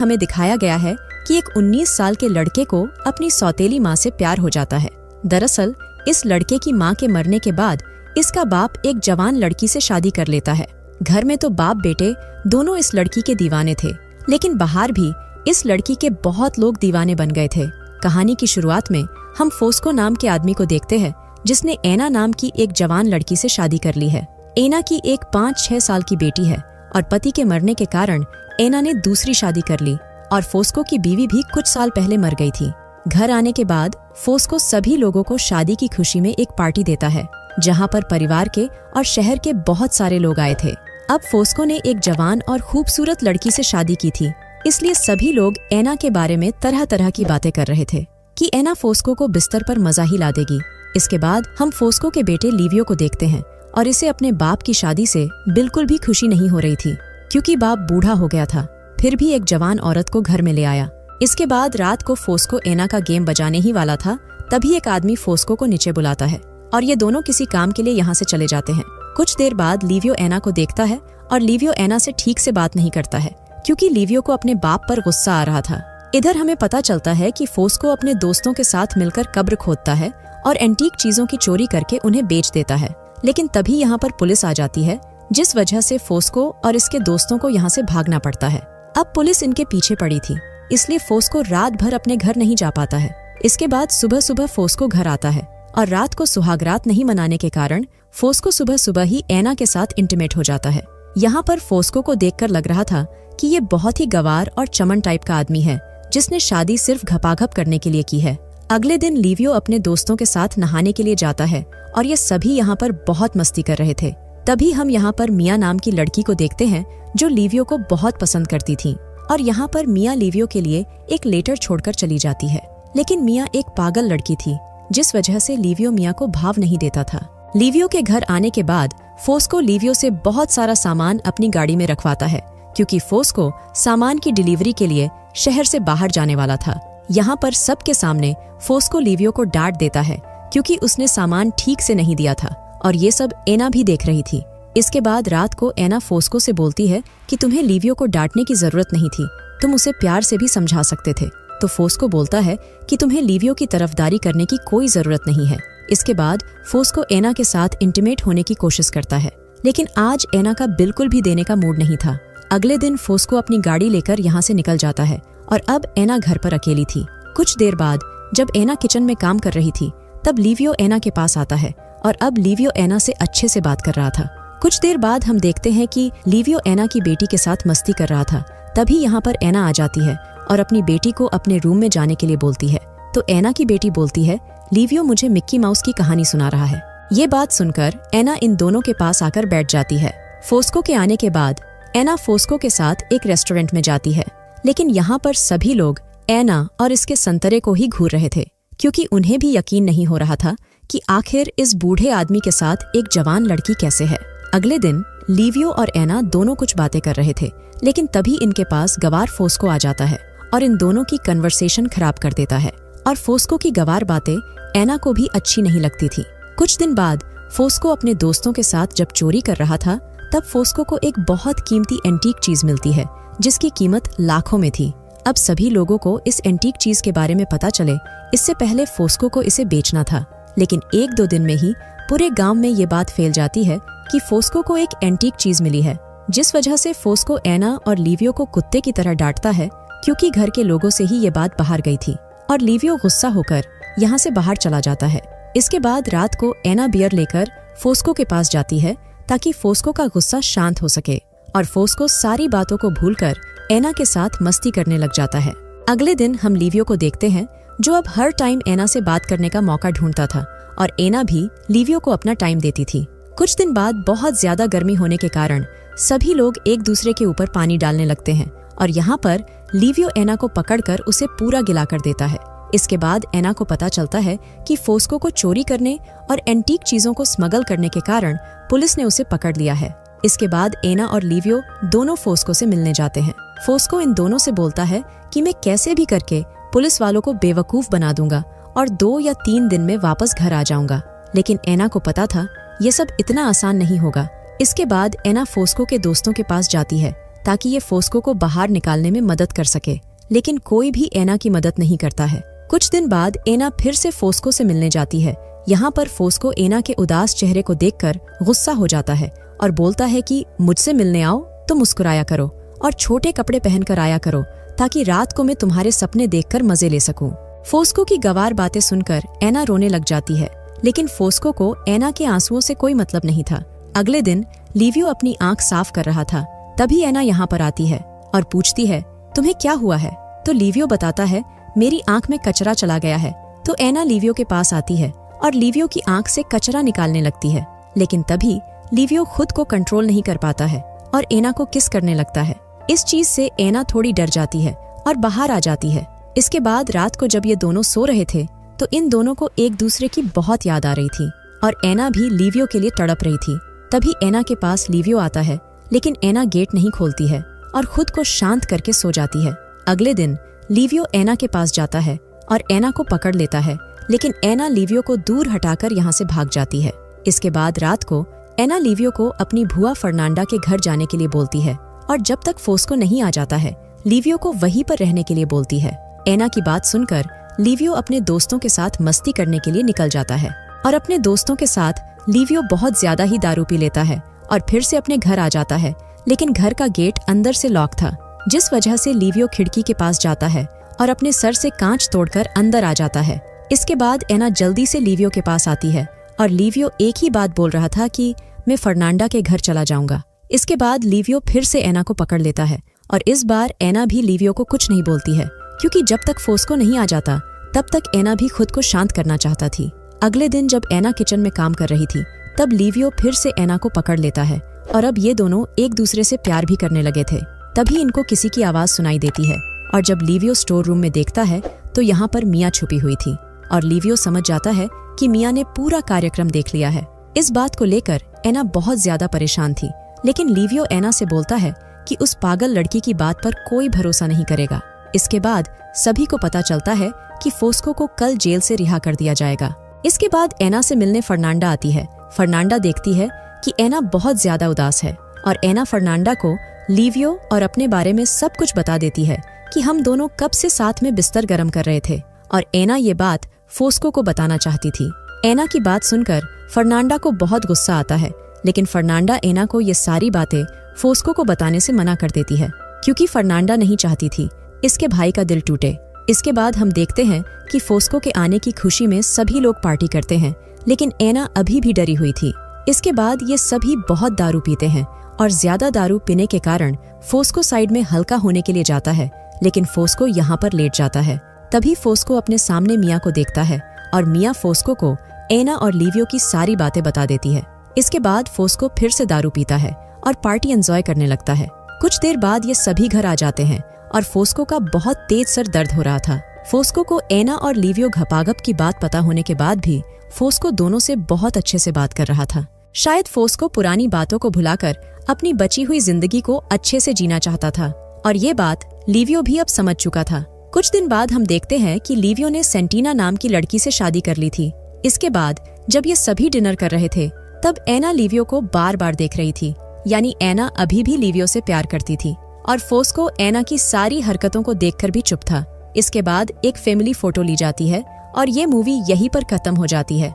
हमें दिखाया गया है कि एक 19 साल के लड़के को अपनी सौतेली माँ से प्यार हो जाता है। दरअसल इस लड़के की माँ के मरने के बाद इसका बाप एक जवान लड़की से शादी कर लेता है। घर में तो बाप बेटे दोनों इस लड़की के दीवाने थे, लेकिन बाहर भी इस लड़की के बहुत लोग दीवाने बन गए थे। कहानी की शुरुआत में हम फोस्को नाम के आदमी को देखते हैं, जिसने एना नाम की एक जवान लड़की से शादी कर ली है। एना की एक 5-6 साल की बेटी है और पति के मरने के कारण एना ने दूसरी शादी कर ली और फोस्को की बीवी भी कुछ साल पहले मर गई थी। घर आने के बाद फोस्को सभी लोगों को शादी की खुशी में एक पार्टी देता है, जहां पर परिवार के और शहर के बहुत सारे लोग आए थे। अब फोस्को ने एक जवान और खूबसूरत लड़की से शादी की थी, इसलिए सभी लोग एना के बारे में तरह तरह की बातें कर रहे थे कि एना फोस्को को बिस्तर पर मजा ही ला देगी। इसके बाद हम फोस्को के बेटे लिवियो को देखते हैं और इसे अपने बाप की शादी से बिल्कुल भी खुशी नहीं हो रही थी, क्योंकि बाप बूढ़ा हो गया था। फिर भी एक जवान औरत को घर में ले आया। इसके बाद रात को फोस्को एना का गेम बजाने ही वाला था, तभी एक आदमी फोस्को को नीचे बुलाता है और ये दोनों किसी काम के लिए यहाँ से चले जाते हैं। कुछ देर बाद लिवियो एना को देखता है और लिवियो एना से ठीक से बात नहीं करता है, क्योंकि लिवियो को अपने बाप पर गुस्सा आ रहा था। इधर हमें पता चलता है कि फोस्को अपने दोस्तों के साथ मिलकर कब्र खोदता है और एंटीक चीजों की चोरी करके उन्हें बेच देता है। लेकिन तभी यहाँ पर पुलिस आ जाती है, जिस वजह से फोस्को और इसके दोस्तों को यहाँ से भागना पड़ता है। अब पुलिस इनके पीछे पड़ी थी, इसलिए फोस्को रात भर अपने घर नहीं जा पाता है। इसके बाद सुबह सुबह फोस्को घर आता है और रात को सुहागरात नहीं मनाने के कारण फोस्को सुबह सुबह ही एना के साथ इंटीमेट हो जाता है। यहाँ पर फोस्को को देखकर लग रहा था कि ये बहुत ही गवार और चमन टाइप का आदमी है, जिसने शादी सिर्फ घपाघप करने के लिए की है। अगले दिन लिवियो अपने दोस्तों के साथ नहाने के लिए जाता है और ये सभी यहाँ पर बहुत मस्ती कर रहे थे। तभी हम यहाँ पर मिया नाम की लड़की को देखते हैं, जो लिवियो को बहुत पसंद करती थी और यहाँ पर मिया लिवियो के लिए एक लेटर छोड़कर चली जाती है। लेकिन मिया एक पागल लड़की थी, जिस वजह से लिवियो मिया को भाव नहीं देता था। लिवियो के घर आने के बाद फोस्को लिवियो से बहुत सारा सामान अपनी गाड़ी में रखवाता है, क्योंकि फोस्को सामान की डिलीवरी के लिए शहर से बाहर जाने वाला था। यहाँ पर सबके सामने फोस्को लिवियो को डांट देता है, क्योंकि उसने सामान ठीक से नहीं दिया था और ये सब एना भी देख रही थी। इसके बाद रात को एना फोस्को से बोलती है कि तुम्हें लिवियो को डांटने की जरूरत नहीं थी, तुम उसे प्यार से भी समझा सकते थे। तो फोस्को बोलता है कि तुम्हें लिवियो की तरफदारी करने की कोई जरूरत नहीं है। इसके बाद फोस्को एना के साथ इंटीमेट होने की कोशिश करता है, लेकिन आज एना का बिल्कुल भी देने का मूड नहीं था। अगले दिन फोस्को अपनी गाड़ी लेकर यहाँ से निकल जाता है और अब एना घर पर अकेली थी। कुछ देर बाद जब एना किचन में काम कर रही थी, तब लिवियो एना के पास आता है और अब लिवियो एना से अच्छे से बात कर रहा था। कुछ देर बाद हम देखते हैं कि लिवियो एना की बेटी के साथ मस्ती कर रहा था। तभी यहाँ पर एना आ जाती है और अपनी बेटी को अपने रूम में जाने के लिए बोलती है। तो एना की बेटी बोलती है, लिवियो मुझे मिक्की माउस की कहानी सुना रहा है। ये बात सुनकर एना इन दोनों के पास आकर बैठ जाती है। फोस्को के आने के बाद एना फोस्को के साथ एक रेस्टोरेंट में जाती है, लेकिन यहाँ पर सभी लोग एना और इसके संतरे को ही घूर रहे थे, क्योंकि उन्हें भी यकीन नहीं हो रहा था कि आखिर इस बूढ़े आदमी के साथ एक जवान लड़की कैसे है। अगले दिन लिवियो और एना दोनों कुछ बातें कर रहे थे, लेकिन तभी इनके पास गवार फोस्को आ जाता है और इन दोनों की कन्वर्सेशन खराब कर देता है। और फोस्को की गवार बातें एना को भी अच्छी नहीं लगती थी। कुछ दिन बाद फोस्को अपने दोस्तों के साथ जब चोरी कर रहा था, तब फोस्को को एक बहुत कीमती एंटीक चीज मिलती है, जिसकी कीमत लाखों में थी। अब सभी लोगों को इस एंटीक चीज के बारे में पता चले, इससे पहले फोस्को को इसे बेचना था। लेकिन 1-2 दिन में ही पूरे गांव में ये बात फैल जाती है कि फोस्को को एक एंटीक चीज मिली है, जिस वजह से फोस्को एना और लिवियो को कुत्ते की तरह डांटता है, क्योंकि घर के लोगों से ही ये बात बाहर गई थी। और लिवियो गुस्सा होकर यहाँ से बाहर चला जाता है। इसके बाद रात को एना बियर लेकर फोस्को के पास जाती है, ताकि फोस्को का गुस्सा शांत हो सके और फोस्को सारी बातों को भूलकर एना के साथ मस्ती करने लग जाता है। अगले दिन हम लिवियो को देखते हैं, जो अब हर टाइम एना से बात करने का मौका ढूंढता था और एना भी लिवियो को अपना टाइम देती थी। कुछ दिन बाद बहुत ज्यादा गर्मी होने के कारण सभी लोग एक दूसरे के ऊपर पानी डालने लगते हैं और यहाँ पर लिवियो एना को पकड़कर उसे पूरा गिला कर देता है। इसके बाद एना को पता चलता है कि फोस्को को चोरी करने और एंटीक चीजों को स्मगल करने के कारण पुलिस ने उसे पकड़ लिया है। इसके बाद एना और लिवियो दोनों फोस्को से मिलने जाते हैं। फोस्को इन दोनों से बोलता है कि मैं कैसे भी करके पुलिस वालों को बेवकूफ बना दूंगा और 2 या 3 दिन में वापस घर आ जाऊंगा। लेकिन एना को पता था ये सब इतना आसान नहीं होगा। इसके बाद एना फोस्को के दोस्तों के पास जाती है, ताकि ये फोस्को को बाहर निकालने में मदद कर सके, लेकिन कोई भी एना की मदद नहीं करता है। कुछ दिन बाद एना फिर से फोस्को से मिलने जाती है। यहाँ पर फोस्को एना के उदास चेहरे को देखकर गुस्सा हो जाता है और बोलता है कि मुझसे मिलने आओ तो मुस्कुराया करो और छोटे कपड़े पहनकर आया करो, ताकि रात को मैं तुम्हारे सपने देखकर मजे ले सकूं। फोस्को की गवार बातें सुनकर एना रोने लग जाती है, लेकिन फोस्को को एना के आंसुओं से कोई मतलब नहीं था। अगले दिन लिवियो अपनी आंख साफ कर रहा था, तभी एना यहाँ पर आती है और पूछती है, तुम्हें क्या हुआ है? तो लिवियो बताता है, मेरी आंख में कचरा चला गया है। तो एना लिवियो के पास आती है और लिवियो की आंख से कचरा निकालने लगती है, लेकिन तभी लिवियो खुद को कंट्रोल नहीं कर पाता है और एना को किस करने लगता है। इस चीज से एना थोड़ी डर जाती है और बाहर आ जाती है। इसके बाद रात को जब ये दोनों सो रहे थे तो इन दोनों को एक दूसरे की बहुत याद आ रही थी और एना भी लिवियो के लिए तड़प रही थी। तभी एना के पास लिवियो आता है, लेकिन एना गेट नहीं खोलती है और खुद को शांत करके सो जाती है। अगले दिन लिवियो एना के पास जाता है और एना को पकड़ लेता है, लेकिन एना लिवियो को दूर हटाकर यहाँ से भाग जाती है। इसके बाद रात को एना लिवियो को अपनी भुआ फर्नांडा के घर जाने के लिए बोलती है और जब तक फोस्को नहीं आ जाता है लिवियो को वहीं पर रहने के लिए बोलती है। एना की बात सुनकर लिवियो अपने दोस्तों के साथ मस्ती करने के लिए निकल जाता है और अपने दोस्तों के साथ लिवियो बहुत ज्यादा ही दारू पी लेता है और फिर से अपने घर आ जाता है, लेकिन घर का गेट अंदर से लॉक था, जिस वजह से लिवियो खिड़की के पास जाता है और अपने सर से कांच तोड़कर अंदर आ जाता है। इसके बाद एना जल्दी से लिवियो के पास आती है और लिवियो एक ही बात बोल रहा था कि मैं फर्नांडा के घर चला जाऊंगा। इसके बाद लिवियो फिर से एना को पकड़ लेता है और इस बार एना भी लिवियो को कुछ नहीं बोलती है, क्योंकि जब तक फोस्को नहीं आ जाता तब तक एना भी खुद को शांत करना चाहता थी। अगले दिन जब एना किचन में काम कर रही थी तब लिवियो फिर से एना को पकड़ लेता है और अब ये दोनों एक दूसरे से प्यार भी करने लगे थे। तभी इनको किसी की आवाज सुनाई देती है और जब लिवियो स्टोर रूम में देखता है तो यहाँ पर मिया छुपी हुई थी और लिवियो समझ जाता है कि मिया ने पूरा कार्यक्रम देख लिया है। इस बात को लेकर एना बहुत ज्यादा परेशान थी, लेकिन लिवियो एना से बोलता है कि उस पागल लड़की की बात पर कोई भरोसा नहीं करेगा। इसके बाद सभी को पता चलता है कि फोस्को को कल जेल से रिहा कर दिया जाएगा। इसके बाद एना से मिलने फर्नांडा आती है। फर्नांडा देखती है कि एना बहुत ज्यादा उदास है और एना फर्नांडा को लिवियो और अपने बारे में सब कुछ बता देती है कि हम दोनों कब से साथ में बिस्तर गर्म कर रहे थे और एना ये बात फोस्को को बताना चाहती थी। एना की बात सुनकर फर्नांडा को बहुत गुस्सा आता है, लेकिन फर्नांडा एना को ये सारी बातें फोस्को को बताने से मना कर देती है, क्योंकि फर्नांडा नहीं चाहती थी इसके भाई का दिल टूटे। इसके बाद हम देखते हैं कि फोस्को के आने की खुशी में सभी लोग पार्टी करते हैं, लेकिन एना अभी भी डरी हुई थी। इसके बाद ये सभी बहुत दारू पीते हैं और ज्यादा दारू पीने के कारण फोस्को साइड में हल्का होने के लिए जाता है, लेकिन फोस्को यहाँ पर लेट जाता है। तभी फोस्को अपने सामने मिया को देखता है और मिया फोस्को को एना और लिवियो की सारी बातें बता देती है। इसके बाद फोस्को फिर से दारू पीता है और पार्टी एंजॉय करने लगता है। कुछ देर बाद ये सभी घर आ जाते हैं और फोस्को का बहुत तेज सर दर्द हो रहा था। फोस्को को एना और लिवियो घपाघप की बात पता होने के बाद भी फोस्को दोनों से बहुत अच्छे से बात कर रहा था। शायद फोस्को पुरानी बातों को भुलाकर अपनी बची हुई जिंदगी को अच्छे से जीना चाहता था और ये बात लिवियो भी अब समझ चुका था। कुछ दिन बाद हम देखते हैं कि लिवियो ने सेंटीना नाम की लड़की से शादी कर ली थी। इसके बाद जब ये सभी डिनर कर रहे थे तब एना लिवियो को बार बार देख रही थी, यानी एना अभी भी लिवियो से प्यार करती थी और फोस्को एना की सारी हरकतों को देखकर भी चुप था। इसके बाद एक फैमिली फोटो ली जाती है और ये मूवी यहीं पर खत्म हो जाती है।